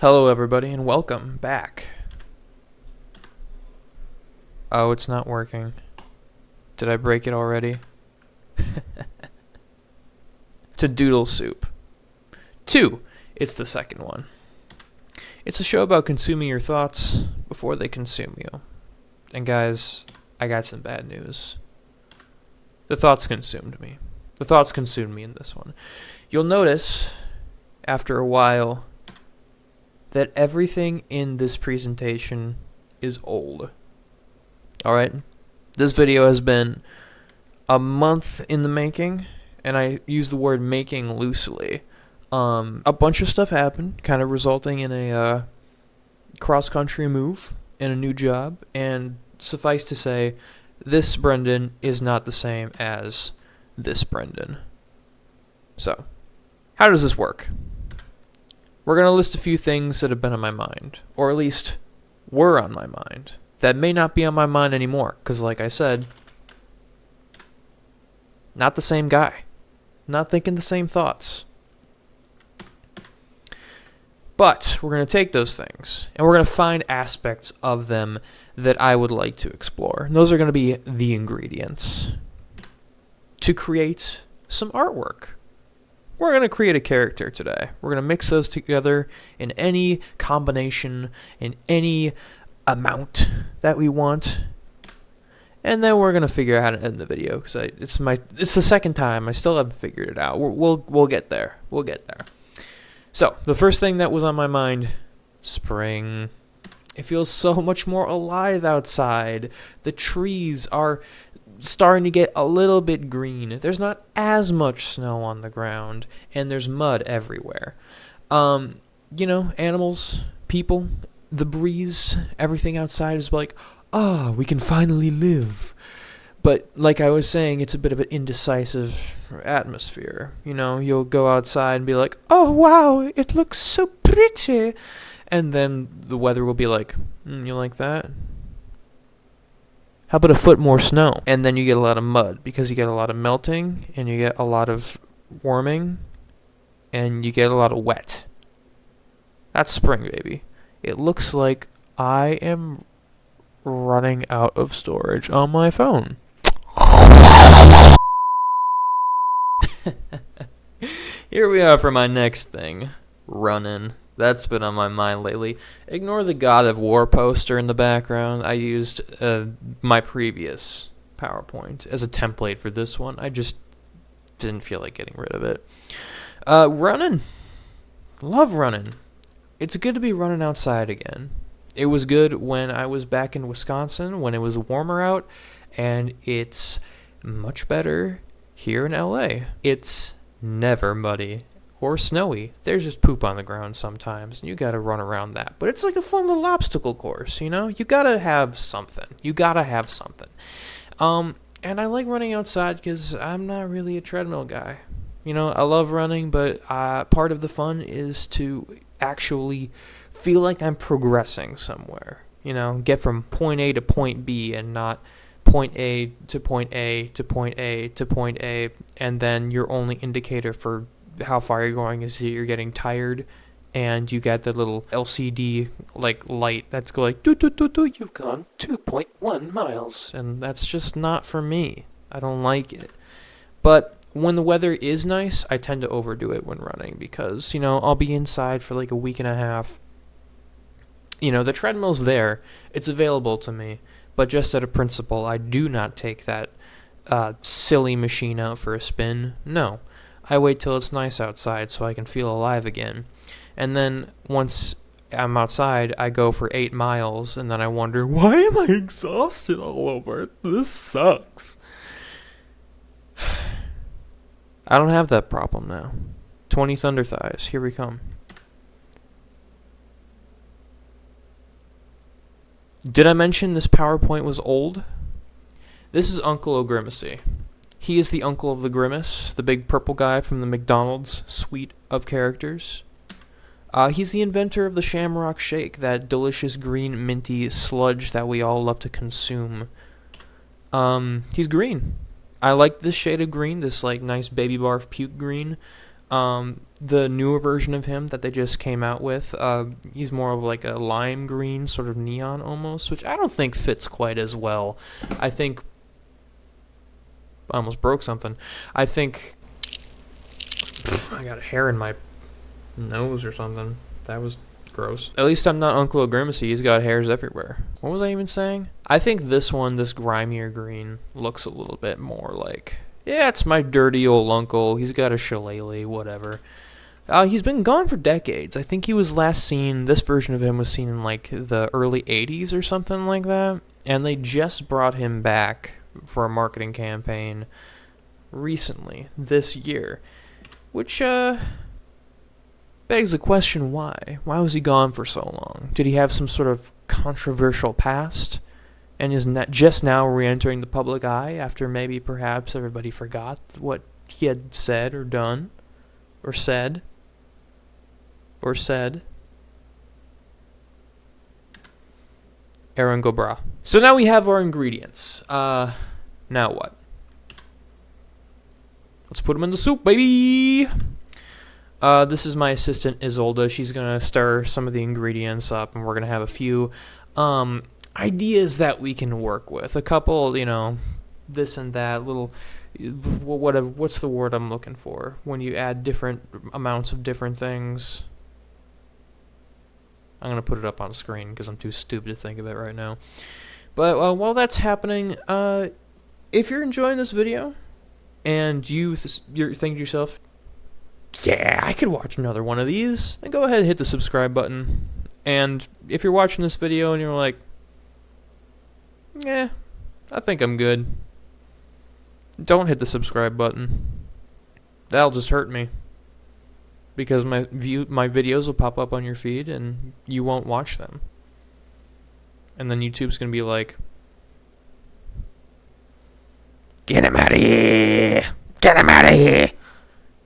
Hello everybody and welcome back. Oh, it's not working. Did I break it already? To Doodle Soup. 2. It's the second one. It's a show about consuming your thoughts before they consume you. And guys, I got some bad news. The thoughts consumed me. The thoughts consumed me in this one. You'll notice, after a while, that everything in this presentation is old. Alright? This video has been a month in the making, and I use the word making loosely. A bunch of stuff happened, kind of resulting in a cross-country move and a new job, and suffice to say, this Brendan is not the same as this Brendan. So, how does this work? We're going to list a few things that have been on my mind, or at least were on my mind, that may not be on my mind anymore, because like I said, not the same guy, not thinking the same thoughts. But we're going to take those things, and we're going to find aspects of them that I would like to explore. And those are going to be the ingredients to create some artwork. We're going to create a character today. We're going to mix those together in any combination, in any amount that we want. And then we're going to figure out how to end the video, because it's the second time. I still haven't figured it out. We'll get there. We'll get there. So, the first thing that was on my mind, spring. It feels so much more alive outside. The trees are starting to get a little bit green. There's not as much snow on the ground, and there's mud everywhere. Animals, people, the breeze, everything outside is like, we can finally live. But like I was saying, it's a bit of an indecisive atmosphere. You'll go outside and be like, oh wow, it looks so pretty. And then the weather will be like, you like that? How about a foot more snow? And then you get a lot of mud, because you get a lot of melting, and you get a lot of warming, and you get a lot of wet. That's spring, baby. It looks like I am running out of storage on my phone. Here we are for my next thing. Running. That's been on my mind lately. Ignore the God of War poster in the background. I used my previous PowerPoint as a template for this one. I just didn't feel like getting rid of it. Running. Love running. It's good to be running outside again. It was good when I was back in Wisconsin, when it was warmer out, and it's much better here in LA. It's never muddy or snowy. There's just poop on the ground sometimes, and you gotta run around that. But it's like a fun little obstacle course, You gotta have something. And I like running outside because I'm not really a treadmill guy. I love running, but part of the fun is to actually feel like I'm progressing somewhere. Get from point A to point B and not point A to point A to point A to point A, and then your only indicator for how far you're going is that you're getting tired, and you got the little LCD light that's going like, you've gone 2.1 miles, and that's just not for me. I don't like it. But when the weather is nice, I tend to overdo it when running, because I'll be inside for like a week and a half. The treadmill's there, it's available to me, but just out of principle, I do not take that silly machine out for a spin. No. I wait till it's nice outside so I can feel alive again. And then once I'm outside, I go for 8 miles, and then I wonder, why am I exhausted all over? This sucks. I don't have that problem now. 20 thunder thighs, here we come. Did I mention this PowerPoint was old? This is Uncle O'Grimacy. He is the uncle of the Grimace, the big purple guy from the McDonald's suite of characters. He's the inventor of the Shamrock Shake, that delicious green minty sludge that we all love to consume. He's green. I like this shade of green, this nice baby barf puke green. The newer version of him that they just came out with, he's more of like a lime green, sort of neon almost, which I don't think fits quite as well. I think I almost broke something. I think I got a hair in my nose or something. That was gross. At least I'm not Uncle Grimacy. He's got hairs everywhere. What was I even saying? I think this one, this grimier green, looks a little bit more like, yeah, it's my dirty old uncle. He's got a shillelagh, whatever. He's been gone for decades. I think he was last seen, this version of him was seen in like the early 80s or something like that. And they just brought him back for a marketing campaign recently, this year. Which, begs the question, why? Why was he gone for so long? Did he have some sort of controversial past? And is just now re-entering the public eye after maybe perhaps everybody forgot what he had said or done? Or said? Or said? Aaron Gobra. So now we have our ingredients. Now what? Let's put them in the soup, baby! This is my assistant, Isolda. She's going to stir some of the ingredients up, and we're going to have a few ideas that we can work with. A couple, this and that, little, what's the word I'm looking for? When you add different amounts of different things. I'm going to put it up on screen because I'm too stupid to think of it right now. But while that's happening, if you're enjoying this video and you're thinking to yourself, yeah, I could watch another one of these, then go ahead and hit the subscribe button. And if you're watching this video and you're like, yeah, I think I'm good, don't hit the subscribe button. That'll just hurt me. Because my videos will pop up on your feed and you won't watch them. And then YouTube's going to be like, get him out of here! Get him out of here!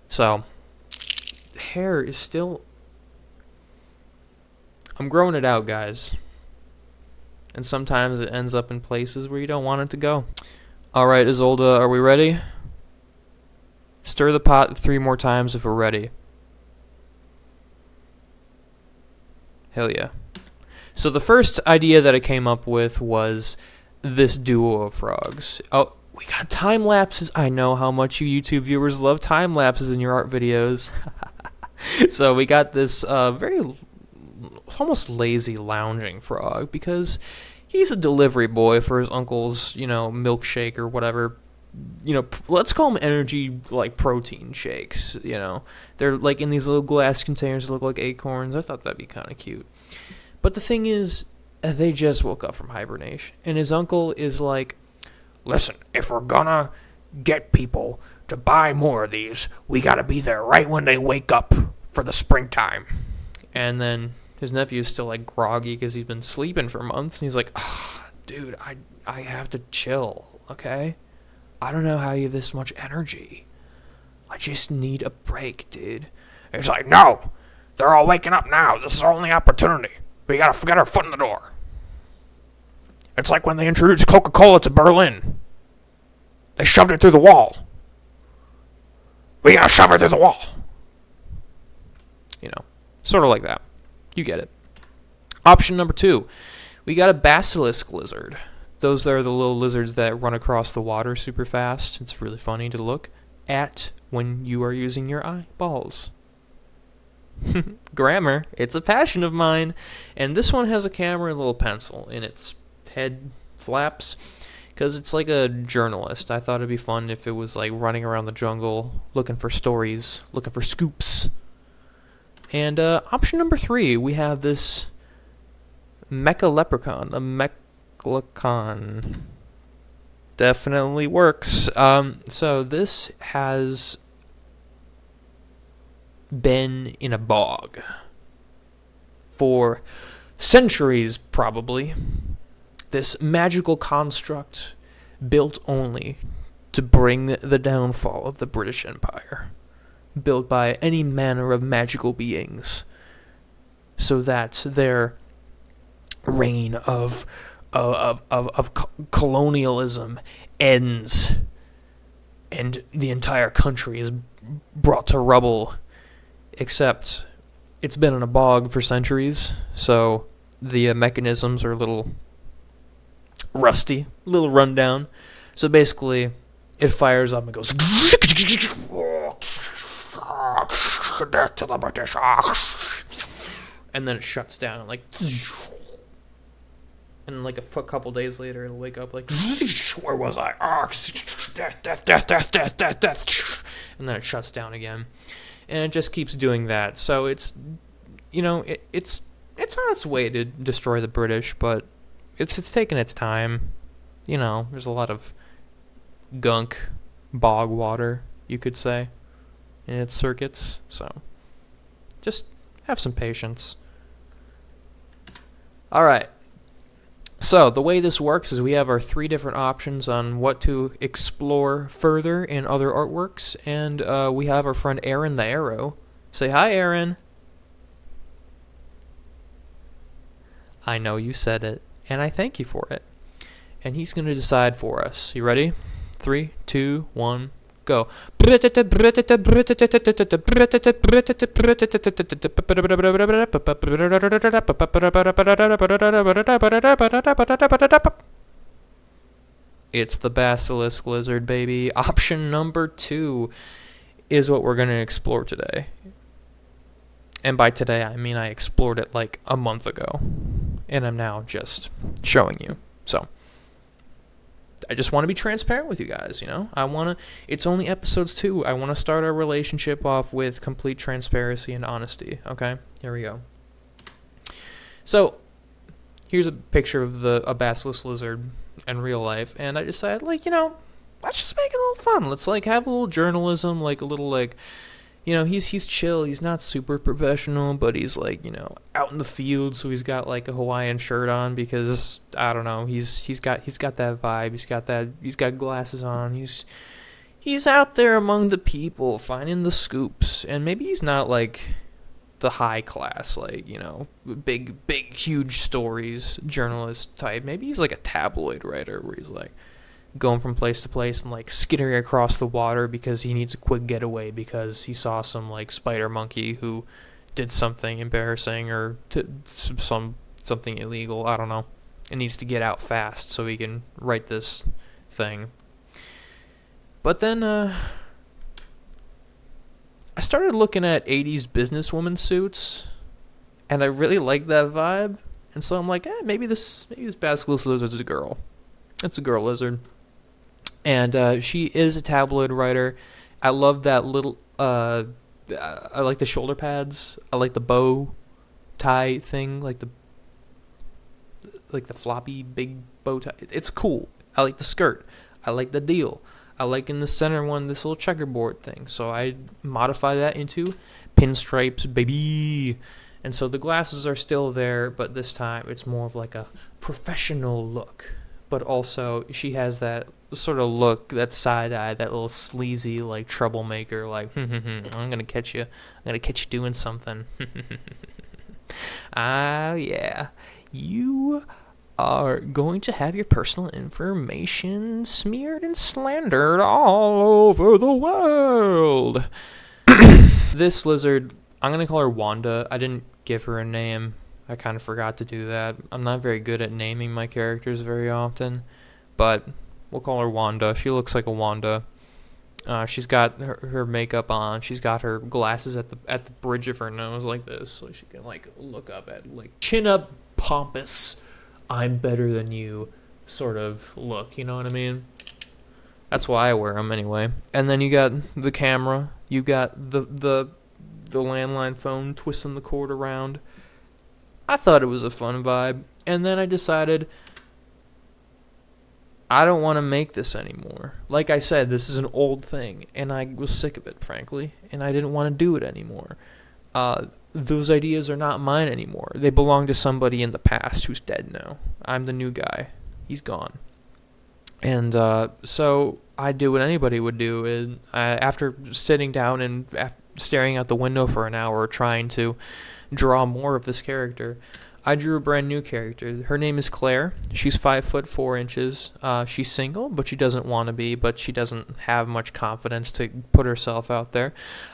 So, hair is still... I'm growing it out, guys. And sometimes it ends up in places where you don't want it to go. Alright, Isolda, are we ready? Stir the pot 3 more times if we're ready. Hell yeah. So the first idea that I came up with was this duo of frogs. Oh, we got time lapses. I know how much you YouTube viewers love time lapses in your art videos. So we got this very almost lazy lounging frog because he's a delivery boy for his uncle's, milkshake or whatever. Let's call them energy, like, protein shakes, They're, like, in these little glass containers that look like acorns. I thought that'd be kind of cute. But the thing is, they just woke up from hibernation. And his uncle is like, listen, if we're gonna get people to buy more of these, we gotta be there right when they wake up for the springtime. And then his nephew's still, like, groggy because he's been sleeping for months. And he's like, dude, I have to chill, okay? I don't know how you have this much energy. I just need a break, dude. And he's like, no, they're all waking up now. This is our only opportunity. We gotta get our foot in the door. It's like when they introduced Coca-Cola to Berlin. They shoved it through the wall. We gotta shove it through the wall. Sort of like that. You get it. Option number 2. We got a basilisk lizard. Those are the little lizards that run across the water super fast. It's really funny to look at when you are using your eyeballs. Grammar, it's a passion of mine. And this one has a camera and a little pencil in its head flaps because it's like a journalist. I thought it'd be fun if it was like running around the jungle looking for stories, looking for scoops. And option number 3, we have this mecha leprechaun, a mechlacon. Definitely works. So this has been in a bog for centuries, probably. This magical construct built only to bring the downfall of the British Empire, built by any manner of magical beings, so that their reign of colonialism ends and the entire country is brought to rubble, except it's been in a bog for centuries, so the mechanisms are a little rusty, a little rundown. So basically, it fires up and goes, Death to the British. and then it shuts down, and like a couple days later, it'll wake up like, Where was I? Death, death, death, death, death, death, death. and then it shuts down again, and it just keeps doing that. So it's, it's on its way to destroy the British, but it's taking its time. There's a lot of gunk, bog water, you could say, in its circuits. So just have some patience. All right. So the way this works is we have our 3 different options on what to explore further in other artworks, and we have our friend Aaron the Arrow. Say hi, Aaron. I know you said it, and I thank you for it. And he's going to decide for us. You ready? 3, 2, 1, go. It's the basilisk lizard, baby. Option number 2 is what we're going to explore today. And by today, I mean I explored it like a month ago. And I'm now just showing you. So I just want to be transparent with you guys, it's only episodes 2. I want to start our relationship off with complete transparency and honesty, okay? Here we go. So, here's a picture of a basilisk lizard in real life, and I decided, let's just make it a little fun. Let's, have a little journalism, a little, he's chill. He's not super professional, but he's out in the field, so he's got a Hawaiian shirt on because I don't know. He's got that vibe. He's got glasses on. He's out there among the people finding the scoops, and maybe he's not the high class, big huge stories journalist type. Maybe he's a tabloid writer where he's going from place to place and skittering across the water because he needs a quick getaway because he saw some spider monkey who did something embarrassing or something illegal. I don't know. And needs to get out fast so he can write this thing. But then I started looking at 80s businesswoman suits, and I really liked that vibe. And so I'm maybe this basilisk lizard is a girl. It's a girl lizard. And she is a tabloid writer. I love that little, I like the shoulder pads. I like the bow tie thing, the floppy big bow tie. It's cool. I like the skirt. I like the deal. I like in the center one, this little checkerboard thing. So I modify that into pinstripes, baby. And so the glasses are still there, but this time it's more of a professional look. But also, she has that sort of look, that side eye, that little sleazy, troublemaker, I'm gonna catch you. I'm gonna catch you doing something. Yeah. You are going to have your personal information smeared and slandered all over the world. This lizard, I'm gonna call her Wanda. I didn't give her a name. I kind of forgot to do that. I'm not very good at naming my characters very often, but we'll call her Wanda. She looks like a Wanda. She's got her makeup on. She's got her glasses at the bridge of her nose like this, so she can look up at chin up, pompous, I'm better than you sort of look. You know what I mean? That's why I wear them anyway. And then you got the camera. You got the landline phone twisting the cord around. I thought it was a fun vibe, and then I decided I don't want to make this anymore. Like I said, this is an old thing, and I was sick of it, frankly, and I didn't want to do it anymore. Those ideas are not mine anymore. They belong to somebody in the past who's dead now. I'm the new guy. He's gone. And so I do what anybody would do. And after sitting down and staring out the window for an hour trying to draw more of this character, I drew a brand new character. Her name is Claire. She's 5'4". She's single, but she doesn't want to be. But she doesn't have much confidence to put herself out there.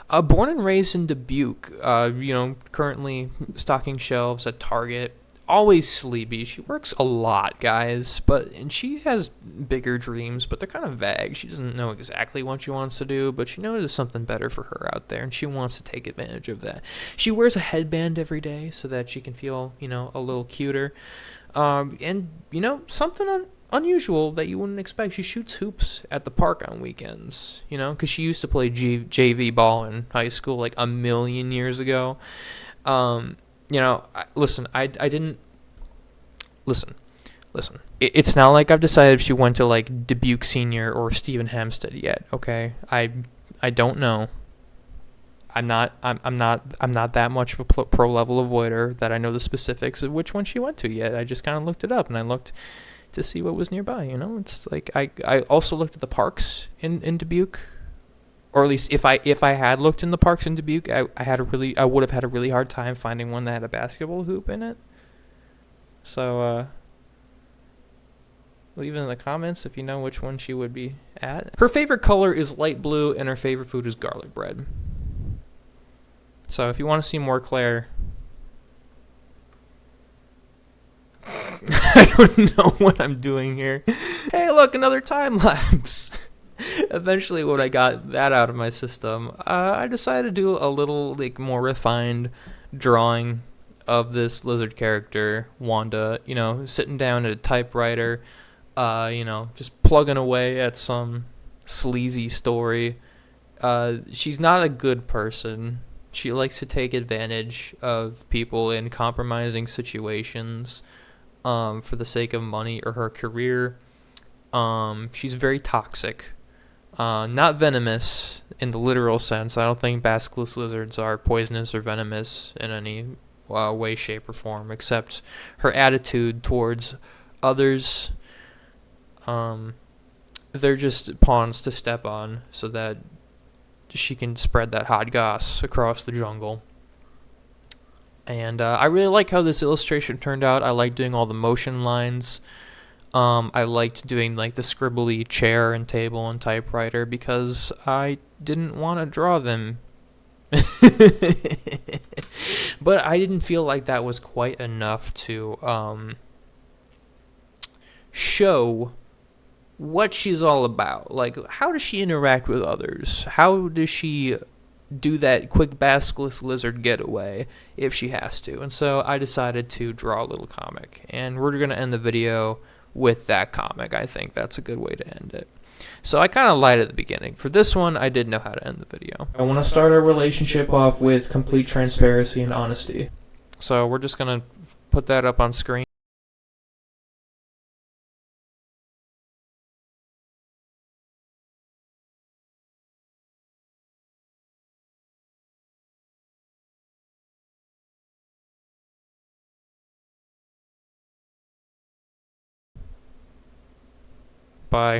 Born and raised in Dubuque. Currently stocking shelves at Target. Always sleepy. She works a lot, guys, and she has bigger dreams, but they're kind of vague. She doesn't know exactly what she wants to do, but she knows there's something better for her out there, and she wants to take advantage of that. She wears a headband every day so that she can feel, a little cuter. Something unusual that you wouldn't expect. She shoots hoops at the park on weekends, because she used to play JV ball in high school like a million years ago. Listen, I didn't listen. It's not like I've decided if she went to like Dubuque Senior or Stephen Hempstead yet. Okay, I don't know. I'm not that much of a pro level avoider that I know the specifics of which one she went to yet. I just kind of looked it up and I looked to see what was nearby. It's like I also looked at the parks in Dubuque. Or at least if I had looked in the parks in Dubuque, I would have had a really hard time finding one that had a basketball hoop in it. So leave it in the comments if you know which one she would be at. Her favorite color is light blue, and her favorite food is garlic bread. So if you want to see more Claire, I don't know what I'm doing here. Hey, look, another time lapse. Eventually, when I got that out of my system, I decided to do a little more refined drawing of this lizard character, Wanda. Sitting down at a typewriter, just plugging away at some sleazy story. She's not a good person. She likes to take advantage of people in compromising situations, for the sake of money or her career. She's very toxic. Not venomous in the literal sense. I don't think basilisk lizards are poisonous or venomous in any way, shape, or form, except her attitude towards others. They're just pawns to step on so that she can spread that hot goss across the jungle. And I really like how this illustration turned out. I like doing all the motion lines. I liked doing the scribbly chair and table and typewriter because I didn't want to draw them. But I didn't feel like that was quite enough to show what she's all about. Like, how does she interact with others? How does she do that quick basilisk lizard getaway if she has to? And so I decided to draw a little comic, and we're going to end the video with that comic. I think that's a good way to end it. So I kind of lied at the beginning. For this one, I did know how to end the video. I want to start our relationship off with complete transparency and honesty. So we're just going to put that up on screen. Bye.